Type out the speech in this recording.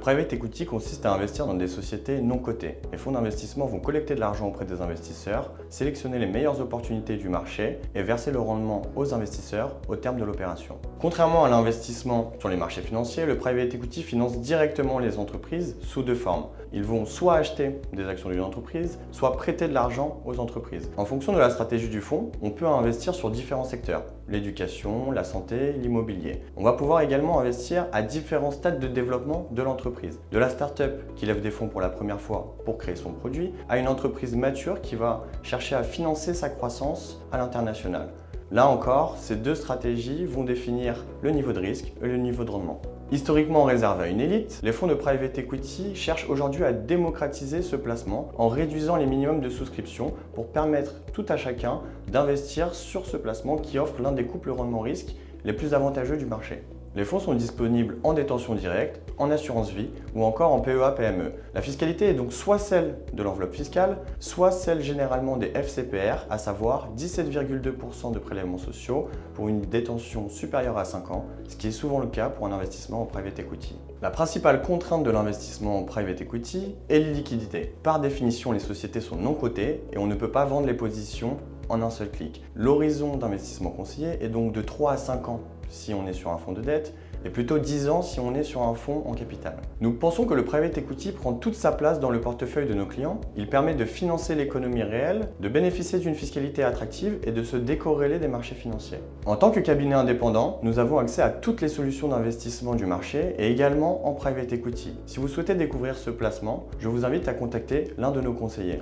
private equity consiste à investir dans des sociétés non cotées. Les fonds d'investissement vont collecter de l'argent auprès des investisseurs, sélectionner les meilleures opportunités du marché et verser le rendement aux investisseurs au terme de l'opération. Contrairement à l'investissement sur les marchés financiers, le private equity finance directement les entreprises sous deux formes. Ils vont soit acheter des actions d'une entreprise, soit prêter de l'argent aux entreprises. En fonction de la stratégie du fonds, on peut investir sur différents secteurs: l'éducation, la santé, l'immobilier. On va pouvoir également investir à différents stades de développement de l'entreprise. De la start-up qui lève des fonds pour la première fois pour créer son produit, à une entreprise mature qui va chercher à financer sa croissance à l'international. Là encore, ces deux stratégies vont définir le niveau de risque et le niveau de rendement. Historiquement réservé à une élite, les fonds de private equity cherchent aujourd'hui à démocratiser ce placement en réduisant les minimums de souscription pour permettre tout à chacun d'investir sur ce placement qui offre l'un des couples rendement-risque les plus avantageux du marché. Les fonds sont disponibles en détention directe, en assurance vie ou encore en PEA-PME. La fiscalité est donc soit celle de l'enveloppe fiscale, soit celle généralement des FCPR, à savoir 17,2% de prélèvements sociaux pour une détention supérieure à 5 ans, ce qui est souvent le cas pour un investissement en private equity. La principale contrainte de l'investissement en private equity est l'illiquidité. Par définition, les sociétés sont non cotées et on ne peut pas vendre les positions en un seul clic. L'horizon d'investissement conseillé est donc de 3 à 5 ans si on est sur un fonds de dette, et plutôt 10 ans si on est sur un fonds en capital. Nous pensons que le private equity prend toute sa place dans le portefeuille de nos clients. Il permet de financer l'économie réelle, de bénéficier d'une fiscalité attractive et de se décorréler des marchés financiers. En tant que cabinet indépendant, nous avons accès à toutes les solutions d'investissement du marché et également en private equity. Si vous souhaitez découvrir ce placement, je vous invite à contacter l'un de nos conseillers.